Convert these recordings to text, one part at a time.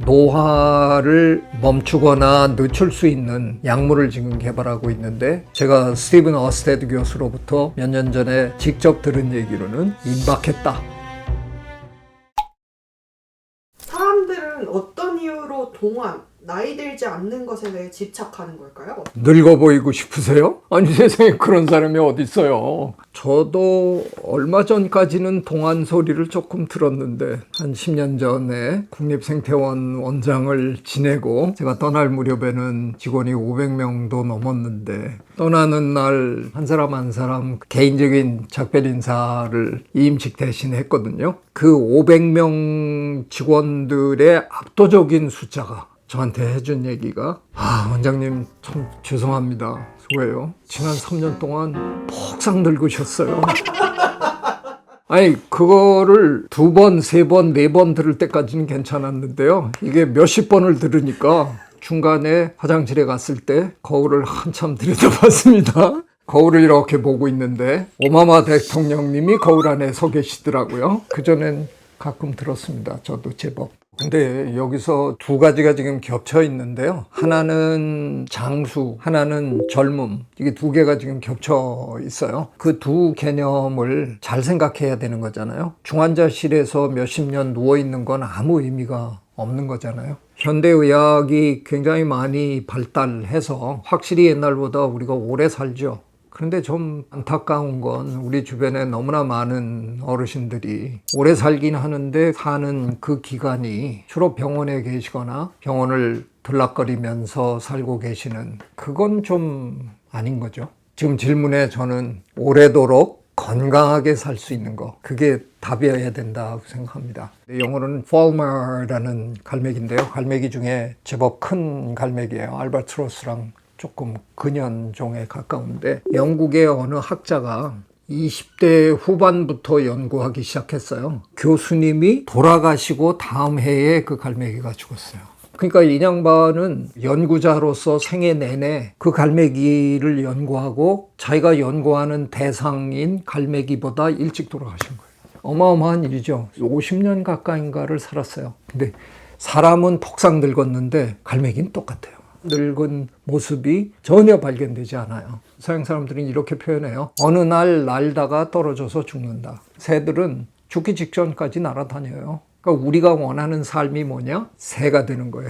노화를 멈추거나 늦출 수 있는 약물을 지금 개발하고 있는데, 제가 스티븐 어스테드 교수로부터 몇 년 전에 직접 들은 얘기로는 임박했다. 사람들은 어떤 이유로 동안, 나이 들지 않는 것에 대해 집착하는 걸까요? 늙어 보이고 싶으세요? 아니, 세상에 그런 사람이 어디 있어요. 저도 얼마 전까지는 동안 소리를 조금 들었는데, 한 10년 전에 국립생태원 원장을 지내고 제가 떠날 무렵에는 직원이 500명도 넘었는데, 떠나는 날 한 사람 한 사람 개인적인 작별 인사를 이임식 대신 했거든요. 그 500명 직원들의 압도적인 숫자가 저한테 해준 얘기가, 원장님 참 죄송합니다. 왜요? 지난 3년 동안 폭삭 늙으셨어요. 아니, 그거를 2번, 3번, 4번 들을 때까지는 괜찮았는데요. 이게 몇십 번을 들으니까 중간에 화장실에 갔을 때 거울을 한참 들여다봤습니다. 거울을 이렇게 보고 있는데 오바마 대통령님이 거울 안에 서 계시더라고요. 그전엔 가끔 들었습니다. 저도 제법. 근데 여기서 두 가지가 지금 겹쳐 있는데요. 하나는 장수, 하나는 젊음. 이게 두 개가 지금 겹쳐 있어요. 그 두 개념을 잘 생각해야 되는 거잖아요. 중환자실에서 몇십 년 누워 있는 건 아무 의미가 없는 거잖아요. 현대의학이 굉장히 많이 발달해서 확실히 옛날보다 우리가 오래 살죠. 그런데 좀 안타까운 건 우리 주변에 너무나 많은 어르신들이 오래 살긴 하는데 사는 그 기간이 주로 병원에 계시거나 병원을 들락거리면서 살고 계시는, 그건 좀 아닌 거죠. 지금 질문에 저는 오래도록 건강하게 살 수 있는 거, 그게 답이어야 된다고 생각합니다. 영어로는 Palmer라는 갈매기인데요. 갈매기 중에 제법 큰 갈매기예요. 알바트로스랑 조금 근현종에 가까운데, 영국의 어느 학자가 20대 후반부터 연구하기 시작했어요. 교수님이 돌아가시고 다음 해에 그 갈매기가 죽었어요. 그러니까 이 양반은 연구자로서 생애 내내 그 갈매기를 연구하고 자기가 연구하는 대상인 갈매기보다 일찍 돌아가신 거예요. 어마어마한 일이죠. 50년 가까이인가를 살았어요. 근데 사람은 폭삭 늙었는데 갈매기는 똑같아요. 늙은 모습이 전혀 발견되지 않아요. 서양 사람들은 이렇게 표현해요. 어느 날 날다가 떨어져서 죽는다. 새들은 죽기 직전까지 날아다녀요. 그러니까 우리가 원하는 삶이 뭐냐? 새가 되는 거예요.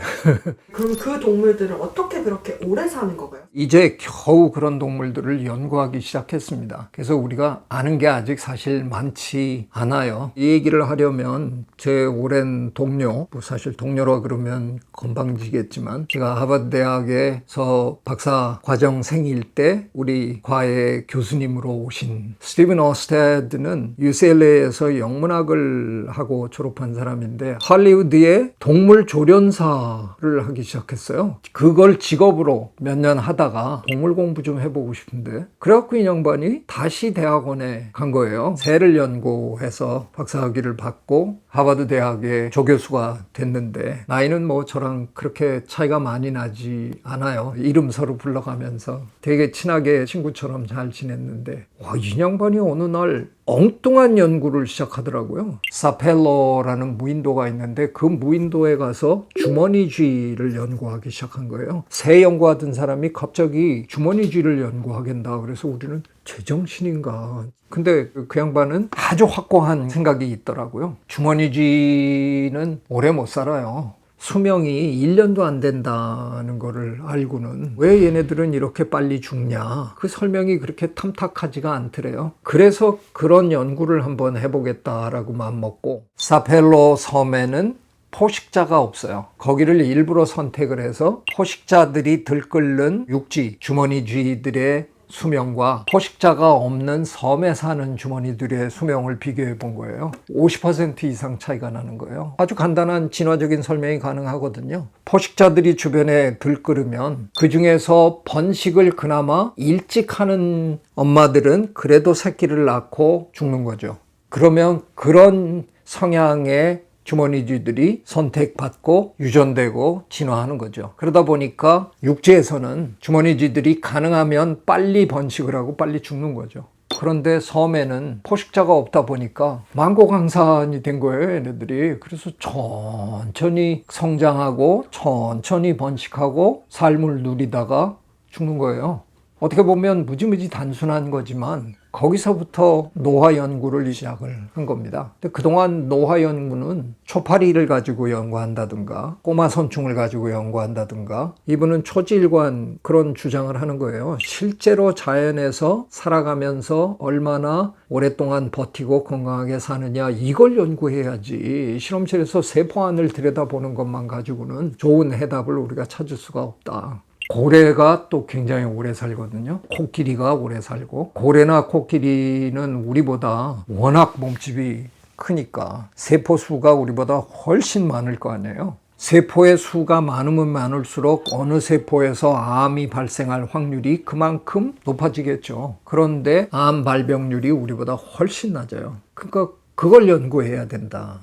그럼 그 동물들은 어떻게 그렇게 오래 사는 건가요? 이제 겨우 그런 동물들을 연구하기 시작했습니다. 그래서 우리가 아는 게 아직 사실 많지 않아요. 이 얘기를 하려면 제 오랜 동료, 사실 동료라 그러면 건방지겠지만, 제가 하버드 대학에서 박사 과정생일 때 우리 과의 교수님으로 오신 스티븐 어스테드는 UCLA에서 영문학을 하고 졸업한 사람인데 할리우드에 동물 조련사를 하기 시작했어요. 그걸 직업으로 몇 년 하다가 동물 공부 좀 해보고 싶은데, 그래갖고 이 양반이 다시 대학원에 간 거예요. 새를 연구해서 박사학위를 받고 하버드 대학의 조교수가 됐는데, 나이는 뭐 저랑 그렇게 차이가 많이 나지 않아요. 이름 서로 불러가면서 되게 친하게 친구처럼 잘 지냈는데, 이 양반이 어느 날 엉뚱한 연구를 시작하더라고요. 사펠로라는 무인도가 있는데 그 무인도에 가서 주머니쥐를 연구하기 시작한 거예요. 새 연구하던 사람이 갑자기 주머니쥐를 연구하겠다. 그래서 우리는 제정신인가. 근데 그 양반은 아주 확고한 생각이 있더라고요. 주머니쥐는 오래 못 살아요. 수명이 1년도 안 된다는 거를 알고는 왜 얘네들은 이렇게 빨리 죽냐, 그 설명이 그렇게 탐탁하지가 않더래요. 그래서 그런 연구를 한번 해보겠다라고 마음먹고, 사펠로 섬에는 포식자가 없어요. 거기를 일부러 선택을 해서 포식자들이 들끓는 육지 주머니쥐들의 수명과 포식자가 없는 섬에 사는 주머니들의 수명을 비교해 본 거예요. 50% 이상 차이가 나는 거예요. 아주 간단한 진화적인 설명이 가능하거든요. 포식자들이 주변에 들끓으면 그 중에서 번식을 그나마 일찍 하는 엄마들은 그래도 새끼를 낳고 죽는 거죠. 그러면 그런 성향의 주머니쥐들이 선택받고 유전되고 진화하는 거죠. 그러다 보니까 육지에서는 주머니쥐들이 가능하면 빨리 번식을 하고 빨리 죽는 거죠. 그런데 섬에는 포식자가 없다 보니까 망고강산이 된 거예요, 얘네들이. 그래서 천천히 성장하고 천천히 번식하고 삶을 누리다가 죽는 거예요. 어떻게 보면 무지무지 단순한 거지만 거기서부터 노화 연구를 시작을 한 겁니다. 근데 그동안 노화 연구는 초파리를 가지고 연구한다든가 꼬마 선충을 가지고 연구한다든가 이분은 초지일관 그런 주장을 하는 거예요. 실제로 자연에서 살아가면서 얼마나 오랫동안 버티고 건강하게 사느냐 이걸 연구해야지 실험실에서 세포 안을 들여다보는 것만 가지고는 좋은 해답을 우리가 찾을 수가 없다. 고래가 또 굉장히 오래 살거든요. 코끼리가 오래 살고 고래나 코끼리는 우리보다 워낙 몸집이 크니까 세포 수가 우리보다 훨씬 많을 거 아니에요. 세포의 수가 많으면 많을수록 어느 세포에서 암이 발생할 확률이 그만큼 높아지겠죠. 그런데 암 발병률이 우리보다 훨씬 낮아요. 그러니까 그걸 연구해야 된다는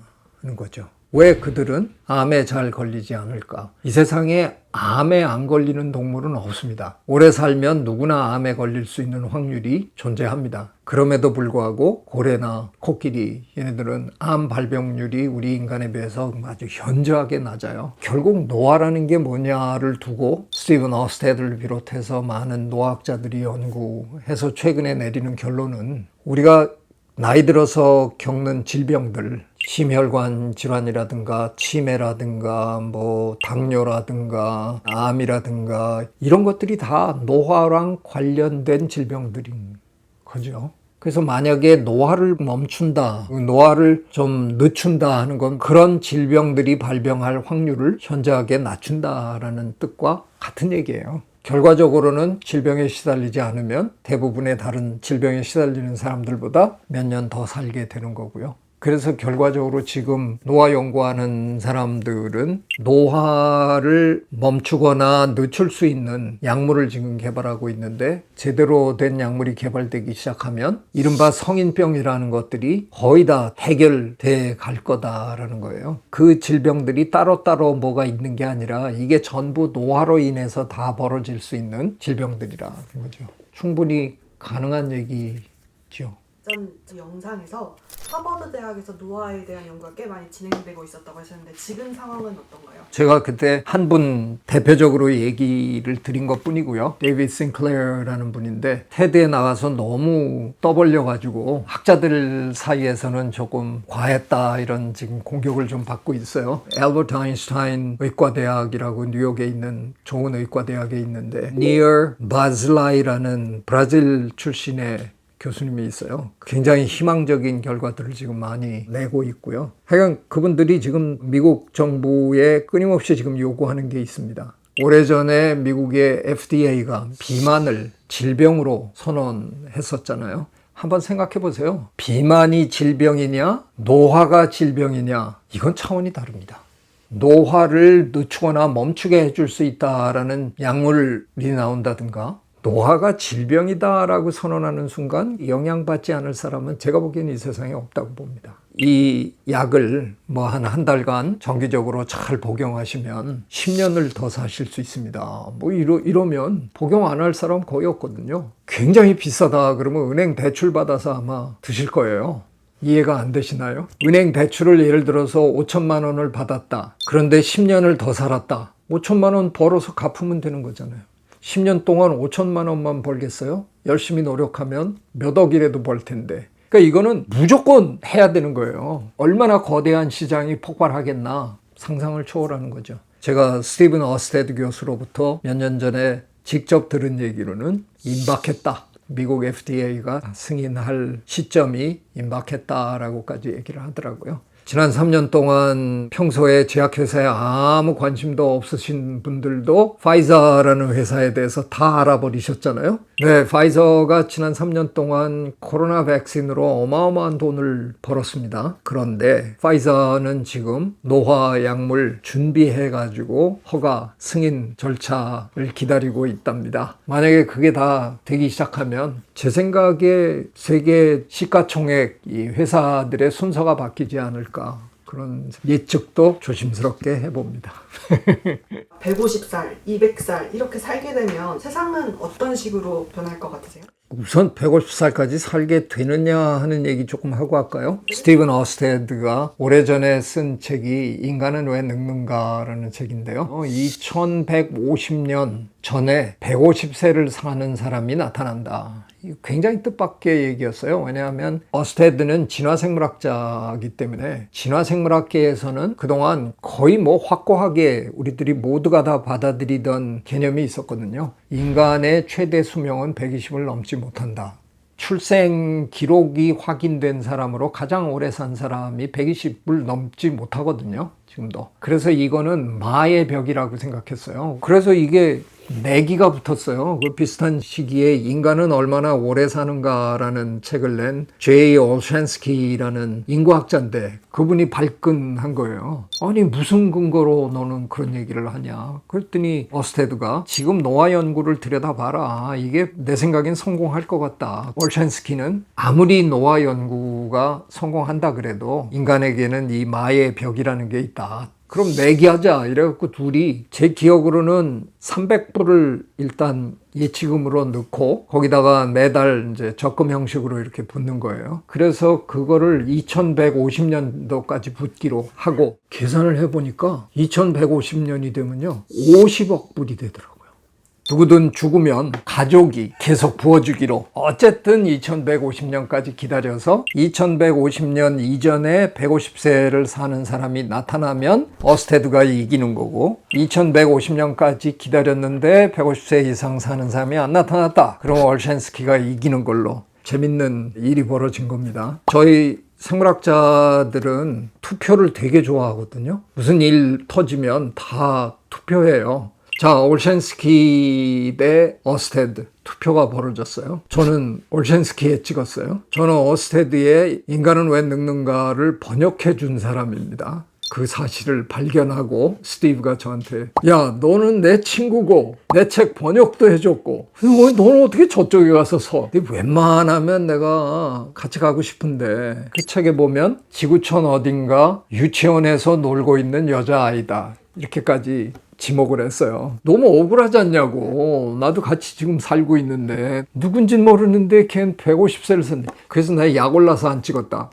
거죠. 왜 그들은 암에 잘 걸리지 않을까? 이 세상에 암에 안 걸리는 동물은 없습니다. 오래 살면 누구나 암에 걸릴 수 있는 확률이 존재합니다. 그럼에도 불구하고 고래나 코끼리 얘네들은 암 발병률이 우리 인간에 비해서 아주 현저하게 낮아요. 결국 노화라는 게 뭐냐를 두고 스티븐 어스테드를 비롯해서 많은 노학자들이 연구해서 최근에 내리는 결론은 우리가 나이 들어서 겪는 질병들, 심혈관 질환이라든가 치매라든가 뭐 당뇨라든가 암이라든가 이런 것들이 다 노화랑 관련된 질병들인 거죠. 그래서 만약에 노화를 멈춘다, 노화를 좀 늦춘다 하는 건 그런 질병들이 발병할 확률을 현저하게 낮춘다라는 뜻과 같은 얘기예요. 결과적으로는 질병에 시달리지 않으면 대부분의 다른 질병에 시달리는 사람들보다 몇 년 더 살게 되는 거고요. 그래서 결과적으로 지금 노화 연구하는 사람들은 노화를 멈추거나 늦출 수 있는 약물을 지금 개발하고 있는데 제대로 된 약물이 개발되기 시작하면 이른바 성인병이라는 것들이 거의 다 해결돼 갈 거다라는 거예요. 그 질병들이 따로따로 뭐가 있는 게 아니라 이게 전부 노화로 인해서 다 벌어질 수 있는 질병들이라는 거죠. 충분히 가능한 얘기죠. 전 영상에서 하버드 대학에서 노화에 대한 연구가 꽤 많이 진행되고 있었다고 하셨는데 지금 상황은 어떤가요? 제가 그때 한 분 대표적으로 얘기를 드린 것 뿐이고요. 데이비드 싱클레어라는 분인데 테드에 나가서 너무 떠벌려가지고 학자들 사이에서는 조금 과했다 이런 지금 공격을 좀 받고 있어요. 엘버트 아인슈타인 의과대학이라고 뉴욕에 있는 좋은 의과대학에 있는데 니어 바즐라이라는 브라질 출신의 교수님이 있어요. 굉장히 희망적인 결과들을 지금 많이 내고 있고요. 하여간 그분들이 지금 미국 정부에 끊임없이 지금 요구하는 게 있습니다. 오래전에 미국의 FDA가 비만을 질병으로 선언했었잖아요. 한번 생각해 보세요. 비만이 질병이냐, 노화가 질병이냐, 이건 차원이 다릅니다. 노화를 늦추거나 멈추게 해줄 수 있다라는 약물이 나온다든가 노화가 질병이다라고 선언하는 순간 영향받지 않을 사람은 제가 보기엔 이 세상에 없다고 봅니다. 이 약을 뭐 한 달간 정기적으로 잘 복용하시면 10년을 더 사실 수 있습니다. 뭐 이러면 복용 안 할 사람 거의 없거든요. 굉장히 비싸다 그러면 은행 대출 받아서 아마 드실 거예요. 이해가 안 되시나요? 은행 대출을 예를 들어서 5천만 원을 받았다. 그런데 10년을 더 살았다. 5천만 원 벌어서 갚으면 되는 거잖아요. 10년 동안 5천만 원만 벌겠어요? 열심히 노력하면 몇 억이라도 벌 텐데. 그러니까 이거는 무조건 해야 되는 거예요. 얼마나 거대한 시장이 폭발하겠나 상상을 초월하는 거죠. 제가 스티븐 어스테드 교수로부터 몇 년 전에 직접 들은 얘기로는 임박했다. 미국 FDA가 승인할 시점이 임박했다라고까지 얘기를 하더라고요. 지난 3년 동안 평소에 제약회사에 아무 관심도 없으신 분들도 파이저라는 회사에 대해서 다 알아버리셨잖아요. 네, 파이저가 지난 3년 동안 코로나 백신으로 어마어마한 돈을 벌었습니다. 그런데 파이저는 지금 노화 약물 준비해가지고 허가 승인 절차를 기다리고 있답니다. 만약에 그게 다 되기 시작하면 제 생각에 세계 시가총액 이 회사들의 순서가 바뀌지 않을까 그런 예측도 조심스럽게 해봅니다. 150살, 200살 이렇게 살게 되면 세상은 어떤 식으로 변할 것 같으세요? 우선 150살까지 살게 되느냐 하는 얘기 조금 하고 할까요? 스티븐 어스테드가 오래전에 쓴 책이 인간은 왜 늙는가라는 책인데요. 2150년 전에 150세를 사는 사람이 나타난다. 굉장히 뜻밖의 얘기였어요. 왜냐하면 어스테드는 진화생물학자이기 때문에 진화생물학계에서는 그동안 거의 뭐 확고하게 우리들이 모두가 다 받아들이던 개념이 있었거든요. 인간의 최대 수명은 120을 넘지 못한다. 출생 기록이 확인된 사람으로 가장 오래 산 사람이 120을 넘지 못하거든요. 지금도. 그래서 이거는 마의 벽이라고 생각했어요. 그래서 이게 내기가 붙었어요. 그 비슷한 시기에 인간은 얼마나 오래 사는가라는 책을 낸 제이 올챈스키라는 인구학자인데 그분이 발끈한 거예요. 아니 무슨 근거로 너는 그런 얘기를 하냐. 그랬더니 어스테드가 지금 노화 연구를 들여다봐라. 이게 내 생각엔 성공할 것 같다. 올챈스키는 아무리 노화 연구가 성공한다 그래도 인간에게는 이 마의 벽이라는 게 있다. 그럼 내기하자. 이래갖고 둘이 제 기억으로는 300불을 일단 예치금으로 넣고 거기다가 매달 이제 적금 형식으로 이렇게 붓는 거예요. 그래서 그거를 2150년도까지 붓기로 하고 계산을 해보니까 2150년이 되면요 50억 불이 되더라고요. 누구든 죽으면 가족이 계속 부어주기로 어쨌든 2150년까지 기다려서 2150년 이전에 150세를 사는 사람이 나타나면 어스테드가 이기는 거고 2150년까지 기다렸는데 150세 이상 사는 사람이 안 나타났다. 그럼 올챈스키가 이기는 걸로 재밌는 일이 벌어진 겁니다. 저희 생물학자들은 투표를 되게 좋아하거든요. 무슨 일 터지면 다 투표해요. 자, 올챈스키 대 어스테드 투표가 벌어졌어요. 저는 올챈스키에 찍었어요. 저는 어스테드의 인간은 왜 늙는가를 번역해 준 사람입니다. 그 사실을 발견하고 스티브가 저한테 야 너는 내 친구고 내 책 번역도 해줬고 너는 어떻게 저쪽에 가서 서? 웬만하면 내가 같이 가고 싶은데 그 책에 보면 지구촌 어딘가 유치원에서 놀고 있는 여자아이다 이렇게까지 지목을 했어요. 너무 억울하지 않냐고. 나도 같이 지금 살고 있는데 누군진 모르는데 걔는 150세를 썼네. 그래서 나 약 올라서 안 찍었다.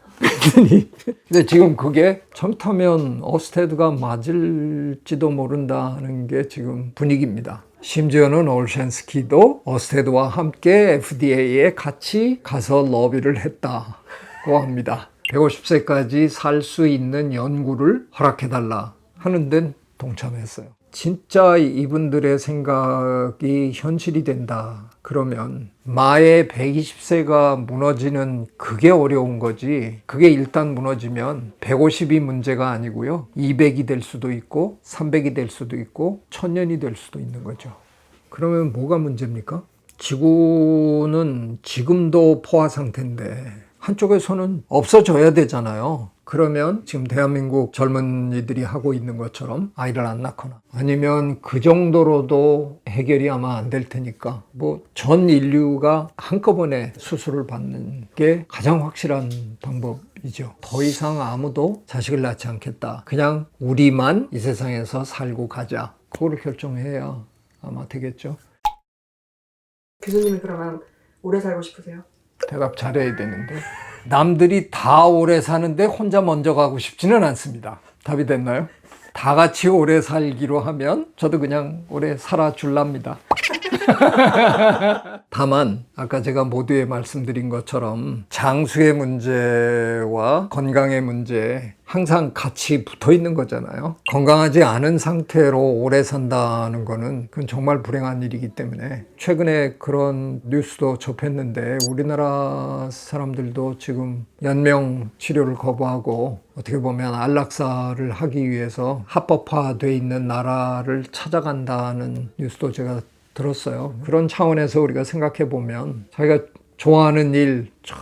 근데 지금 그게 잘못하면 어스테드가 맞을지도 모른다는 게 지금 분위기입니다. 심지어는 올챈스키도 어스테드와 함께 FDA에 같이 가서 러비를 했다고 합니다. 150세까지 살 수 있는 연구를 허락해달라 하는 데는 동참했어요. 진짜 이분들의 생각이 현실이 된다. 그러면 마의 120세가 무너지는 그게 어려운 거지. 그게 일단 무너지면 150이 문제가 아니고요. 200이 될 수도 있고 300이 될 수도 있고 1000년이 될 수도 있는 거죠. 그러면 뭐가 문제입니까? 지구는 지금도 포화 상태인데 한쪽에서는 없어져야 되잖아요. 그러면 지금 대한민국 젊은이들이 하고 있는 것처럼 아이를 안 낳거나 아니면 그 정도로도 해결이 아마 안 될 테니까 뭐 전 인류가 한꺼번에 수술을 받는 게 가장 확실한 방법이죠. 더 이상 아무도 자식을 낳지 않겠다. 그냥 우리만 이 세상에서 살고 가자. 그거를 결정해야 아마 되겠죠. 교수님이 그러면 오래 살고 싶으세요? 대답 잘해야 되는데 남들이 다 오래 사는데 혼자 먼저 가고 싶지는 않습니다. 답이 됐나요? 다 같이 오래 살기로 하면 저도 그냥 오래 살아줄랍니다. 다만 아까 제가 모두에 말씀드린 것처럼 장수의 문제와 건강의 문제 항상 같이 붙어 있는 거잖아요. 건강하지 않은 상태로 오래 산다는 거는 그건 정말 불행한 일이기 때문에 최근에 그런 뉴스도 접했는데 우리나라 사람들도 지금 연명 치료를 거부하고 어떻게 보면 안락사를 하기 위해서 합법화돼 있는 나라를 찾아간다는 뉴스도 제가 들었어요. 그런 차원에서 우리가 생각해 보면 자기가 좋아하는 일 쫙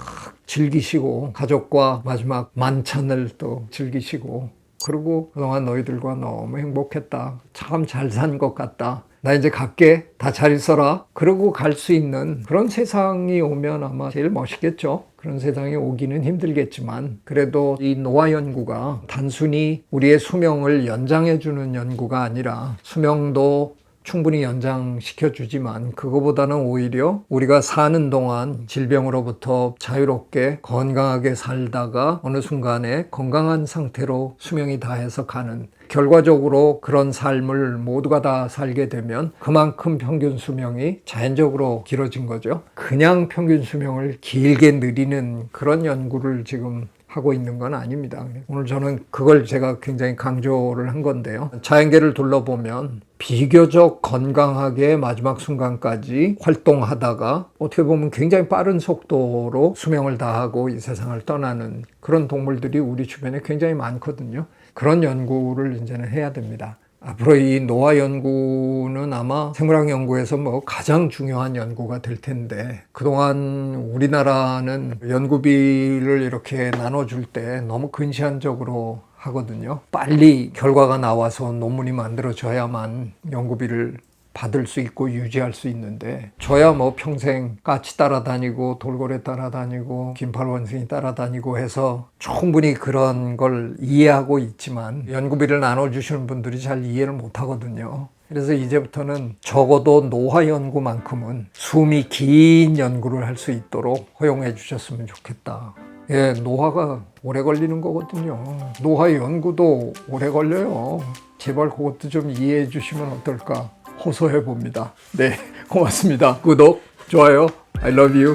즐기시고 가족과 마지막 만찬을 또 즐기시고 그리고 그동안 너희들과 너무 행복했다. 참 잘 산 것 같다. 나 이제 갈게. 다 잘 있어라. 그러고 갈 수 있는 그런 세상이 오면 아마 제일 멋있겠죠. 그런 세상이 오기는 힘들겠지만 그래도 이 노화 연구가 단순히 우리의 수명을 연장해 주는 연구가 아니라 수명도 충분히 연장시켜 주지만 그거보다는 오히려 우리가 사는 동안 질병으로부터 자유롭게 건강하게 살다가 어느 순간에 건강한 상태로 수명이 다해서 가는, 결과적으로 그런 삶을 모두가 다 살게 되면 그만큼 평균 수명이 자연적으로 길어진 거죠. 그냥 평균 수명을 길게 늘리는 그런 연구를 지금 하고 있는 건 아닙니다. 오늘 저는 그걸 제가 굉장히 강조를 한 건데요. 자연계를 둘러보면 비교적 건강하게 마지막 순간까지 활동하다가 어떻게 보면 굉장히 빠른 속도로 수명을 다하고 이 세상을 떠나는 그런 동물들이 우리 주변에 굉장히 많거든요. 그런 연구를 이제는 해야 됩니다. 앞으로 이 노화 연구는 아마 생물학 연구에서 가장 중요한 연구가 될 텐데, 그동안 우리나라는 연구비를 이렇게 나눠줄 때 너무 근시안적으로 하거든요. 빨리 결과가 나와서 논문이 만들어져야만 연구비를 받을 수 있고 유지할 수 있는데, 저야 평생 까치 따라다니고 돌고래 따라다니고 긴팔원숭이 따라다니고 해서 충분히 그런 걸 이해하고 있지만 연구비를 나눠주시는 분들이 잘 이해를 못하거든요. 그래서 이제부터는 적어도 노화 연구만큼은 숨이 긴 연구를 할 수 있도록 허용해 주셨으면 좋겠다. 예, 노화가 오래 걸리는 거거든요. 노화 연구도 오래 걸려요. 제발 그것도 좀 이해해 주시면 어떨까 호소해 봅니다. 네, 고맙습니다. 구독, 좋아요, I love you.